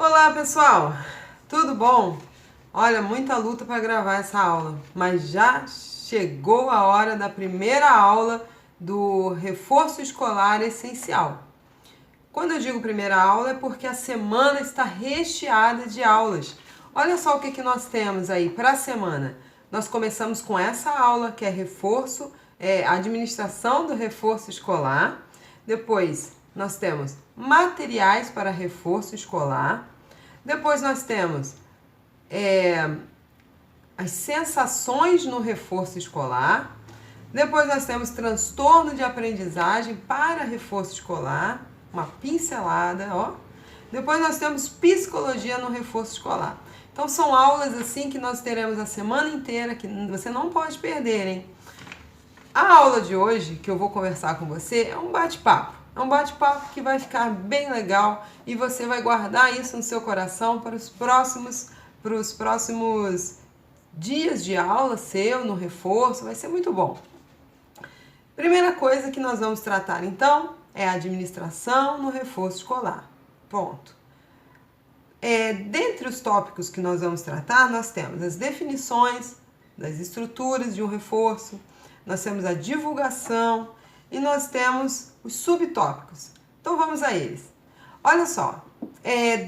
Olá pessoal, tudo bom? Olha, muita luta para gravar essa aula, mas já chegou a hora da primeira aula do reforço escolar essencial. Quando eu digo primeira aula é porque a semana está recheada de aulas. Olha só o que nós temos aí para a semana. Nós começamos com essa aula que é reforço, administração do reforço escolar. Depois nós temos materiais para reforço escolar. Depois nós temos as sensações no reforço escolar. Depois nós temos transtorno de aprendizagem para reforço escolar, uma pincelada, ó. Depois nós temos psicologia no reforço escolar. Então são aulas assim que nós teremos a semana inteira, que você não pode perder, hein? A aula de hoje, que eu vou conversar com você, é um bate-papo. É um bate-papo que vai ficar bem legal e você vai guardar isso no seu coração para os próximos dias de aula seu no reforço. Vai ser muito bom. Primeira coisa que nós vamos tratar, então, é a administração no reforço escolar. Ponto. Dentre os tópicos que nós vamos tratar, nós temos as definições das estruturas de um reforço, nós temos a divulgação e nós temos os subtópicos. Então vamos a eles. Olha só,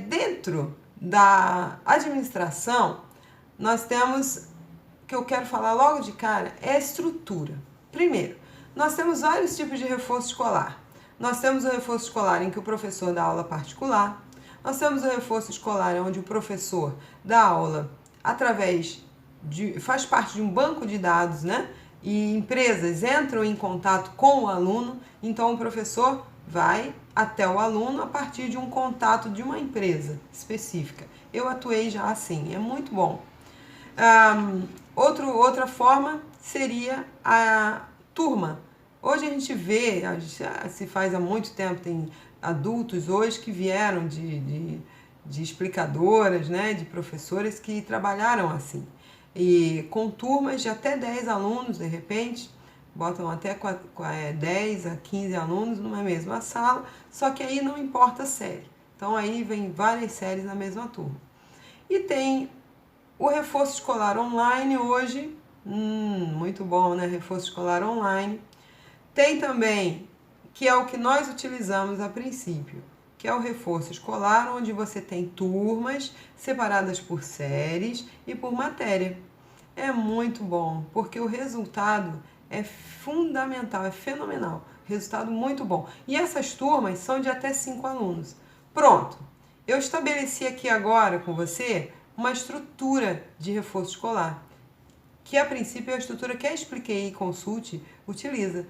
dentro da administração, nós temos, que eu quero falar logo de cara, é a estrutura. Primeiro, nós temos vários tipos de reforço escolar. Nós temos o reforço escolar em que o professor dá aula particular. Nós temos o reforço escolar onde o professor dá aula faz parte de um banco de dados, né? E empresas entram em contato com o aluno, então o professor vai até o aluno a partir de um contato de uma empresa específica. Eu atuei já assim, é muito bom. Outra forma seria a turma. Hoje a gente vê, já se faz há muito tempo, tem adultos hoje que vieram de explicadoras, né, de professoras que trabalharam assim. E com turmas de até 10 alunos, de repente, botam até 10 a 15 alunos numa mesma sala, só que aí não importa a série. Então aí vem várias séries na mesma turma. E tem o reforço escolar online hoje, muito bom, né? Reforço escolar online. Tem também, que é o que nós utilizamos a princípio, que é o reforço escolar, onde você tem turmas separadas por séries e por matéria. É muito bom, porque o resultado é fundamental, é fenomenal. Resultado muito bom. E essas turmas são de até 5 alunos. Pronto, eu estabeleci aqui agora com você uma estrutura de reforço escolar, que a princípio é a estrutura que a Expliquei e Consulte utiliza.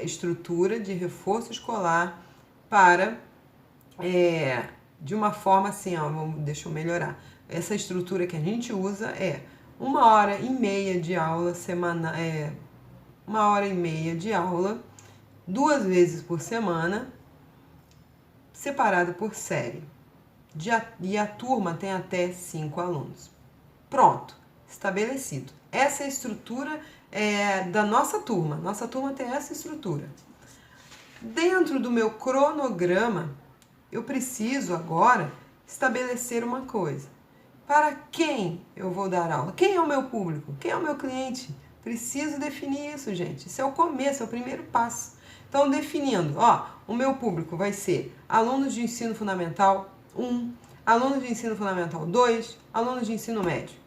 Estrutura de reforço escolar para, de uma forma assim, ó, deixa eu melhorar. Essa estrutura que a gente usa é 1h30 de aula semana, 1h30 de aula, 2 vezes por semana, separada por série. E a turma tem até 5 alunos. Pronto, estabelecido. Essa é a estrutura da nossa turma. Nossa turma tem essa estrutura. Dentro do meu cronograma, eu preciso agora estabelecer uma coisa. Para quem eu vou dar aula? Quem é o meu público? Quem é o meu cliente? Preciso definir isso, gente. Isso é o começo, é o primeiro passo. Então, definindo, o meu público vai ser alunos de ensino fundamental 1, alunos de ensino fundamental 2, alunos de ensino médio.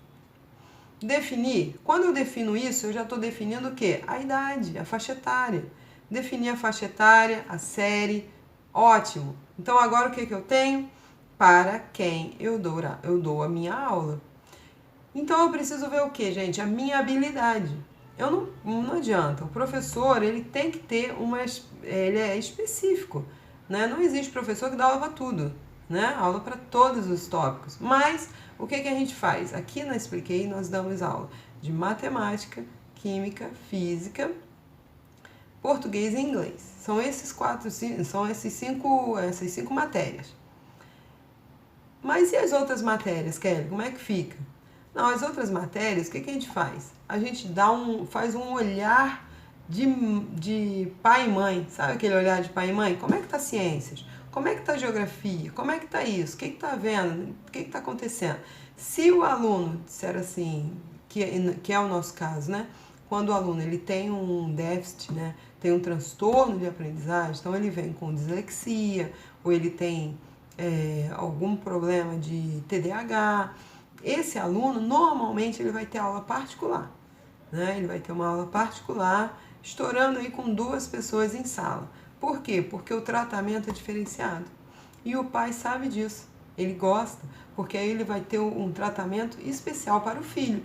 Definir, quando eu defino isso, eu já estou definindo o quê? A idade, a faixa etária. Definir a faixa etária, a série, ótimo. Então, agora o que eu tenho? Para quem eu dou a minha aula. Então, eu preciso ver o quê, gente? A minha habilidade. Não adianta, o professor, ele tem que ter ele é específico, né? Não existe professor que dá aula para tudo, né? Aula para todos os tópicos. Mas, o que a gente faz? Aqui na Expliquei, nós damos aula de matemática, química, física, português e inglês. São essas cinco matérias. Mas e as outras matérias, Kelly? Como é que fica? Não, as outras matérias, o que a gente faz? A gente faz um olhar de pai e mãe. Sabe aquele olhar de pai e mãe? Como é que tá ciências? Como é que está a geografia? Como é que está isso? O que está vendo? O que está acontecendo? Se o aluno disser assim, que é o nosso caso, né? Quando o aluno ele tem um déficit, né? Tem um transtorno de aprendizagem, então ele vem com dislexia, ou ele tem algum problema de TDAH, esse aluno normalmente ele vai ter aula particular, né? Ele vai ter uma aula particular, estourando aí com 2 pessoas em sala. Por quê? Porque o tratamento é diferenciado. E o pai sabe disso. Ele gosta, porque aí ele vai ter um tratamento especial para o filho.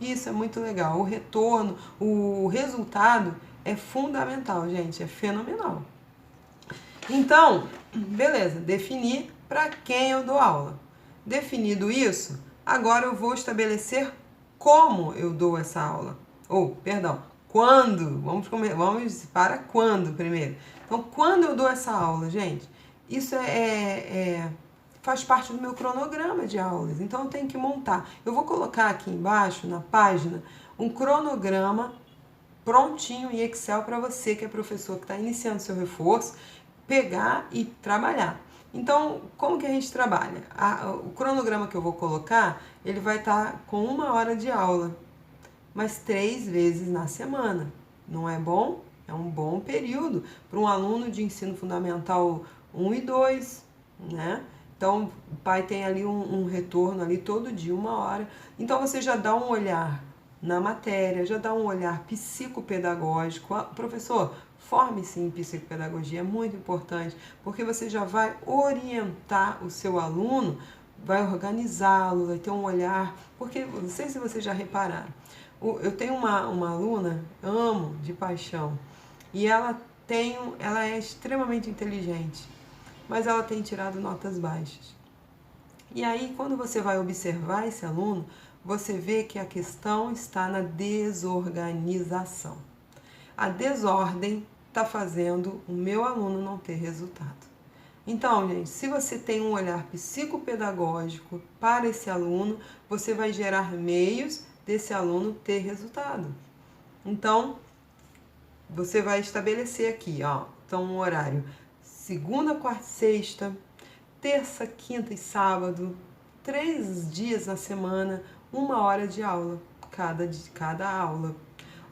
Isso é muito legal. O retorno, o resultado é fundamental, gente. É fenomenal. Então, beleza, defini para quem eu dou aula. Definido isso, agora eu vou estabelecer como eu dou essa aula. Perdão, quando. Vamos para quando primeiro. Então, quando eu dou essa aula, gente, isso faz parte do meu cronograma de aulas. Então, eu tenho que montar. Eu vou colocar aqui embaixo, na página, um cronograma prontinho em Excel para você que é professor que está iniciando seu reforço, pegar e trabalhar. Então, como que a gente trabalha? O cronograma que eu vou colocar, ele vai estar com 1 hora de aula, mas 3 vezes na semana. Não é bom? É um bom período para um aluno de ensino fundamental 1 e 2, né? Então, o pai tem ali um retorno ali todo dia, 1 hora. Então, você já dá um olhar na matéria, já dá um olhar psicopedagógico. Professor, forme-se em psicopedagogia, é muito importante, porque você já vai orientar o seu aluno, vai organizá-lo, vai ter um olhar, porque não sei se vocês já repararam, eu tenho uma aluna, amo de paixão, e ela é extremamente inteligente, mas ela tem tirado notas baixas. E aí, quando você vai observar esse aluno, você vê que a questão está na desorganização. A desordem está fazendo o meu aluno não ter resultado. Então, gente, se você tem um olhar psicopedagógico para esse aluno, você vai gerar meios desse aluno ter resultado. Então, você vai estabelecer aqui, então um horário segunda, quarta, sexta, terça, quinta e sábado, 3 dias na semana, 1 hora de aula, cada aula.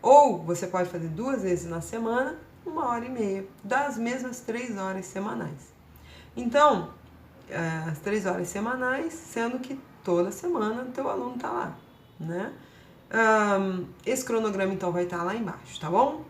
Ou você pode fazer 2 vezes na semana, 1h30, das mesmas 3 horas semanais. Então, as 3 horas semanais, sendo que toda semana o teu aluno está lá, né? Esse cronograma, então, vai estar lá embaixo, tá bom?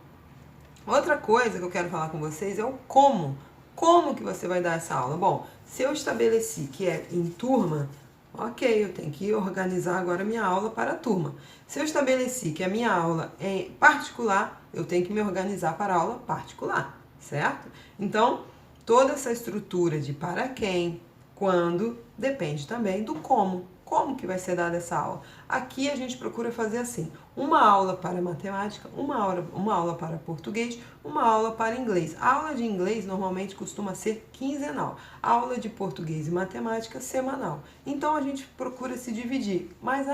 Outra coisa que eu quero falar com vocês é o como. Como que você vai dar essa aula? Bom, se eu estabeleci que é em turma, ok, eu tenho que organizar agora a minha aula para a turma. Se eu estabeleci que a minha aula é particular, eu tenho que me organizar para a aula particular, certo? Então, toda essa estrutura de para quem, quando, depende também do como. Como que vai ser dada essa aula? Aqui a gente procura fazer assim, 1 aula para matemática, 1 aula para português, 1 aula para inglês. A aula de inglês normalmente costuma ser quinzenal, a aula de português e matemática semanal. Então a gente procura se dividir. Mas,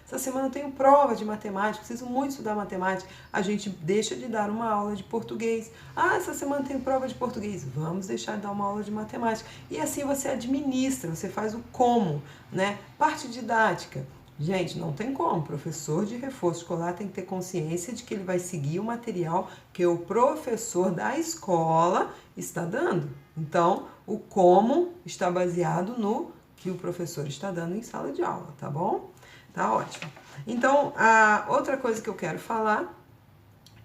essa semana eu tenho prova de matemática, preciso muito estudar matemática. A gente deixa de dar uma aula de português. Essa semana tem prova de português, vamos deixar de dar uma aula de matemática. E assim você administra, você faz o como, né? Parte didática. Gente, não tem como. O professor de reforço escolar tem que ter consciência de que ele vai seguir o material que o professor da escola está dando. Então, o como está baseado no que o professor está dando em sala de aula, tá bom? Tá ótimo. Então, a outra coisa que eu quero falar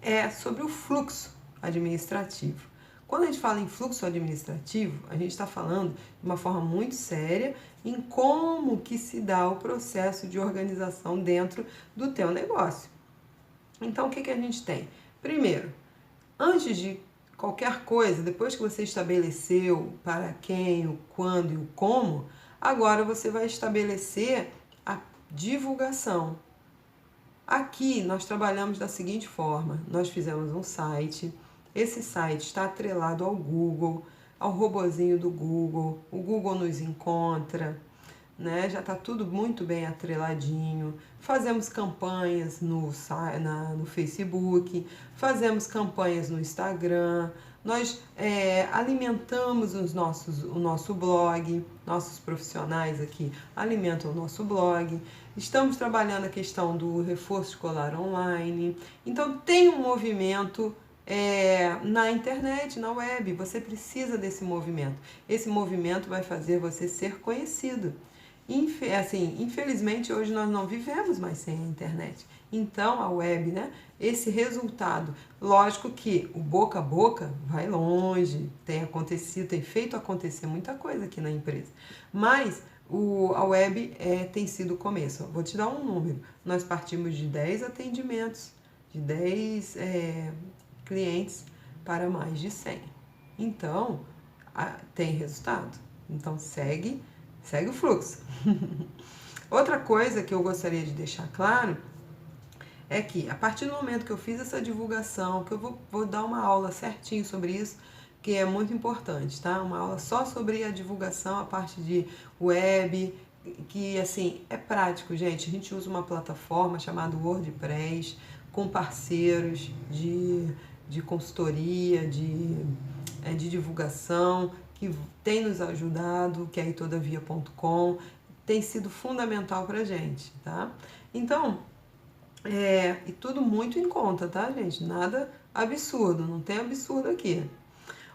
é sobre o fluxo administrativo. Quando a gente fala em fluxo administrativo, a gente está falando de uma forma muito séria em como que se dá o processo de organização dentro do teu negócio. Então, o que a gente tem? Primeiro, antes de qualquer coisa, depois que você estabeleceu para quem, o quando e o como, agora você vai estabelecer a divulgação. Aqui nós trabalhamos da seguinte forma, nós fizemos um site, esse site está atrelado ao Google, ao robozinho do Google, o Google nos encontra, né? Já está tudo muito bem atreladinho, fazemos campanhas no Facebook, fazemos campanhas no Instagram, Nós alimentamos o nosso blog, nossos profissionais aqui alimentam o nosso blog. Estamos trabalhando a questão do reforço escolar online. Então tem um movimento na internet, na web. Você precisa desse movimento. Esse movimento vai fazer você ser conhecido. Infelizmente hoje nós não vivemos mais sem a internet. Então a web, né? Esse resultado, lógico que o boca a boca vai longe, tem acontecido, tem feito acontecer muita coisa aqui na empresa. Mas a web tem sido o começo. Vou te dar um número. Nós partimos de 10 atendimentos, de 10 clientes para mais de 100. Então, tem resultado. Então, segue o fluxo. Outra coisa que eu gostaria de deixar claro é que a partir do momento que eu fiz essa divulgação, que eu vou dar uma aula certinho sobre isso, que é muito importante, tá? Uma aula só sobre a divulgação, a parte de web, que assim, é prático, gente. A gente usa uma plataforma chamada WordPress, com parceiros de consultoria, de divulgação, que tem nos ajudado, que é itodavia.com, tem sido fundamental pra gente, tá? Então, e tudo muito em conta, tá, gente? Nada absurdo, não tem absurdo aqui.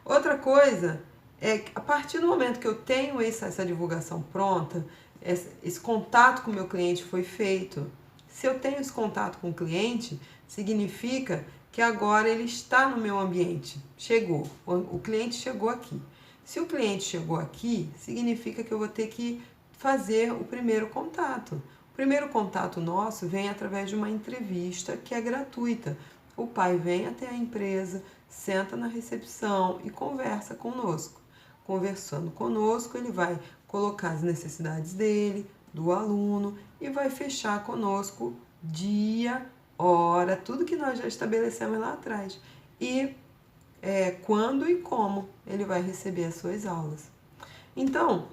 Outra coisa é que a partir do momento que eu tenho essa divulgação pronta, esse contato com o meu cliente foi feito. Se eu tenho esse contato com o cliente, significa que agora ele está no meu ambiente. Chegou, o cliente chegou aqui. Se o cliente chegou aqui, significa que eu vou ter que fazer o primeiro contato. O primeiro contato nosso vem através de uma entrevista que é gratuita. O pai vem até a empresa, senta na recepção e conversa conosco. Conversando conosco, ele vai colocar as necessidades dele, do aluno, e vai fechar conosco dia, hora, tudo que nós já estabelecemos lá atrás. E quando e como ele vai receber as suas aulas. Então,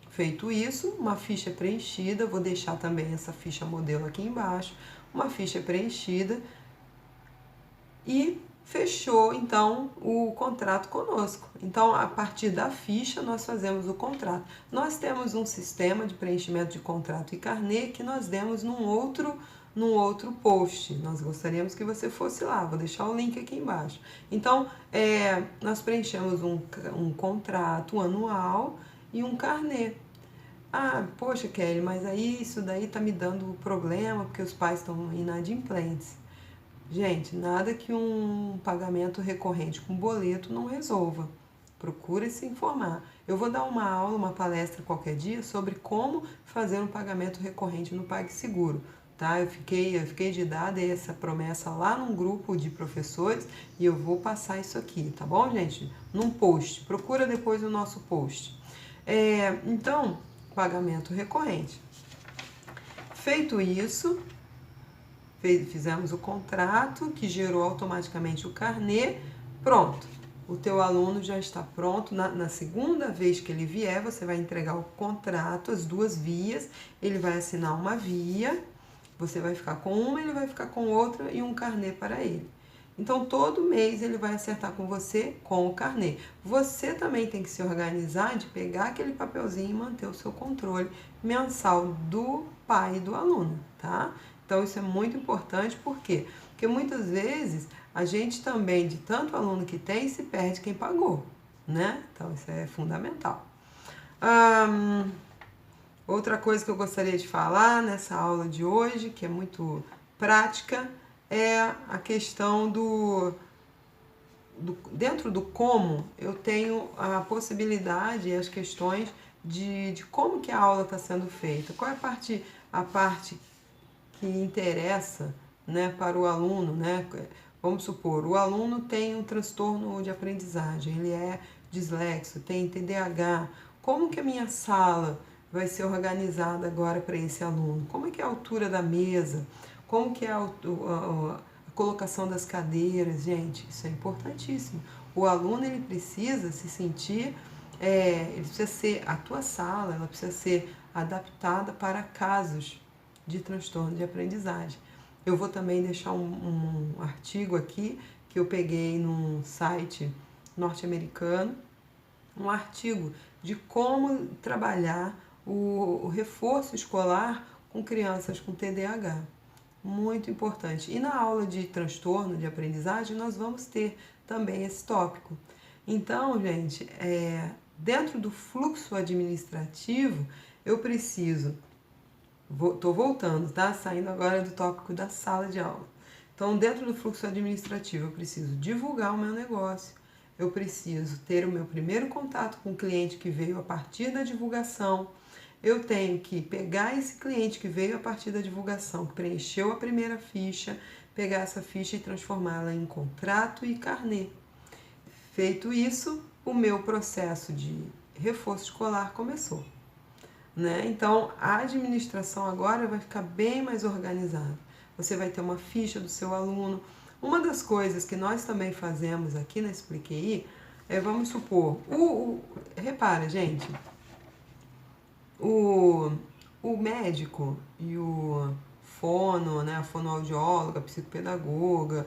feito isso, uma ficha preenchida, vou deixar também essa ficha modelo aqui embaixo, uma ficha preenchida e fechou então o contrato conosco. Então, a partir da ficha, nós fazemos o contrato. Nós temos um sistema de preenchimento de contrato e carnê que nós demos num outro post. Nós gostaríamos que você fosse lá, vou deixar o link aqui embaixo. Então, nós preenchemos um contrato anual e um carnê. Ah, poxa, Kelly, mas aí isso daí tá me dando problema porque os pais estão inadimplentes. Gente, nada que um pagamento recorrente com boleto não resolva. Procure se informar. Eu vou dar uma aula, uma palestra qualquer dia sobre como fazer um pagamento recorrente no PagSeguro. Tá? Eu fiquei de dar, dei essa promessa lá num grupo de professores e eu vou passar isso aqui, tá bom, gente? Num post. Procura depois o nosso post. Então, pagamento recorrente. Feito isso, fizemos o contrato que gerou automaticamente o carnê. Pronto, o teu aluno já está pronto. Na segunda vez que ele vier, você vai entregar o contrato, as duas vias, ele vai assinar uma via, você vai ficar com uma, ele vai ficar com outra e um carnê para ele. Então, todo mês ele vai acertar com você com o carnê. Você também tem que se organizar de pegar aquele papelzinho e manter o seu controle mensal do pai e do aluno, tá? Então, isso é muito importante, por quê? Porque muitas vezes a gente também, de tanto aluno que tem, se perde quem pagou, né? Então, isso é fundamental. Outra coisa que eu gostaria de falar nessa aula de hoje, que é muito prática, é a questão dentro do como, eu tenho a possibilidade e as questões de como que a aula está sendo feita. Qual é a parte que interessa, né, para o aluno, né? Vamos supor, o aluno tem um transtorno de aprendizagem, ele é dislexo, tem TDAH. Como que a minha sala vai ser organizada agora para esse aluno? Como é que é a altura da mesa? Como que é a colocação das cadeiras? Gente, isso é importantíssimo. O aluno, ele precisa se sentir, ele precisa ser, a tua sala, ela precisa ser adaptada para casos de transtorno de aprendizagem. Eu vou também deixar um artigo aqui que eu peguei num site norte-americano, um artigo de como trabalhar o reforço escolar com crianças com TDAH. Muito importante. E na aula de transtorno de aprendizagem, nós vamos ter também esse tópico. Então, gente, dentro do fluxo administrativo, eu preciso... Estou voltando, tá? Saindo agora do tópico da sala de aula. Então, dentro do fluxo administrativo, eu preciso divulgar o meu negócio, eu preciso ter o meu primeiro contato com o cliente que veio a partir da divulgação, eu tenho que pegar esse cliente que veio a partir da divulgação, que preencheu a primeira ficha, pegar essa ficha e transformá-la em contrato e carnê. Feito isso, o meu processo de reforço escolar começou. Né? Então, a administração agora vai ficar bem mais organizada. Você vai ter uma ficha do seu aluno. Uma das coisas que nós também fazemos aqui na Expliquei é, vamos supor, repara, gente, o médico e o fono, né, a fonoaudióloga, a psicopedagoga,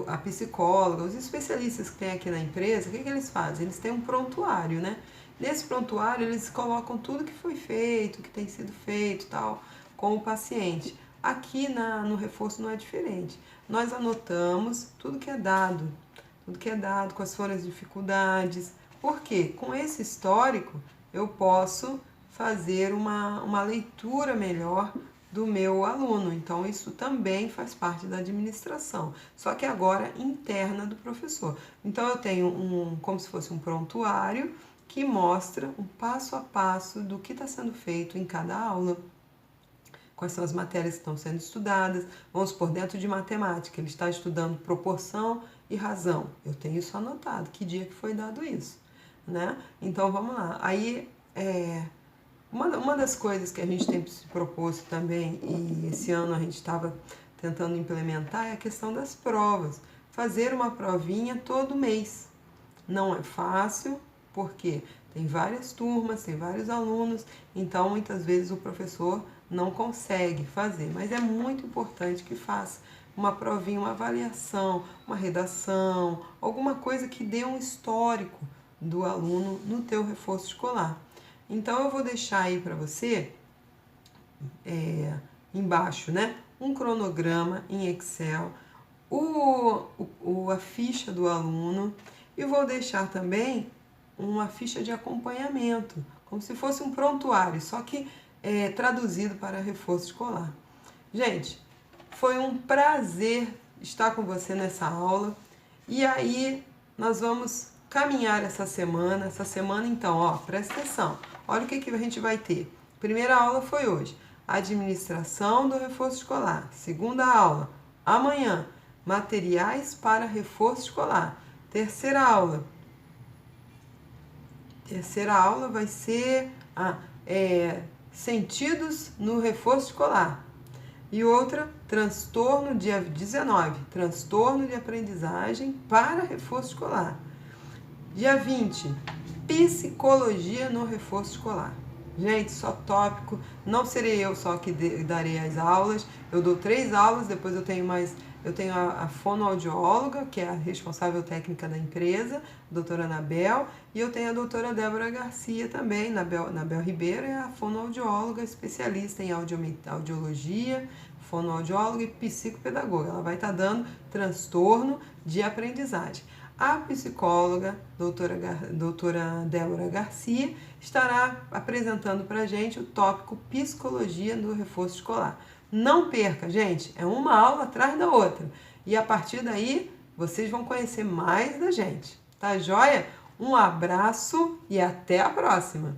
a psicóloga, os especialistas que tem aqui na empresa, o que eles fazem? Eles têm um prontuário, né? Nesse prontuário, eles colocam tudo que foi feito, que tem sido feito, tal, com o paciente. Aqui no reforço não é diferente. Nós anotamos tudo que é dado, quais foram as dificuldades. Por quê? Com esse histórico, eu posso fazer uma leitura melhor do meu aluno. Então, isso também faz parte da administração, só que agora interna do professor. Então, eu tenho como se fosse um prontuário que mostra um passo a passo do que está sendo feito em cada aula. Quais são as matérias que estão sendo estudadas. Vamos por dentro de matemática, ele está estudando proporção e razão. Eu tenho isso anotado, que dia que foi dado isso, né? Então, vamos lá. Aí, uma das coisas que a gente tem se proposto também, e esse ano a gente estava tentando implementar, é a questão das provas. Fazer uma provinha todo mês. Não é fácil, porque tem várias turmas, tem vários alunos, então muitas vezes o professor não consegue fazer, mas é muito importante que faça uma provinha, uma avaliação, uma redação, alguma coisa que dê um histórico do aluno no teu reforço escolar. Então eu vou deixar aí para você, embaixo, né, um cronograma em Excel, a ficha do aluno, e vou deixar também uma ficha de acompanhamento, como se fosse um prontuário, só que traduzido para reforço escolar. Gente, foi um prazer estar com você nessa aula, e aí nós vamos caminhar essa semana. Então, ó, presta atenção, olha o que a gente vai ter. Primeira aula foi hoje, administração do reforço escolar. Segunda aula, amanhã, materiais para reforço escolar. Terceira aula vai ser sentidos no reforço escolar. E outra, transtorno, dia 19, transtorno de aprendizagem para reforço escolar. Dia 20, psicologia no reforço escolar. Gente, só tópico, não serei eu só que darei as aulas, eu dou 3 aulas, depois eu tenho a fonoaudióloga, que é a responsável técnica da empresa, a doutora Anabel, e eu tenho a doutora Débora Garcia também, Anabel Ribeiro, é a fonoaudióloga especialista em audiologia, fonoaudióloga e psicopedagoga. Ela vai estar dando transtorno de aprendizagem. A psicóloga, doutora Débora Garcia, estará apresentando para a gente o tópico psicologia no reforço escolar. Não perca, gente, é uma aula atrás da outra. E a partir daí, vocês vão conhecer mais da gente. Tá joia? Um abraço e até a próxima!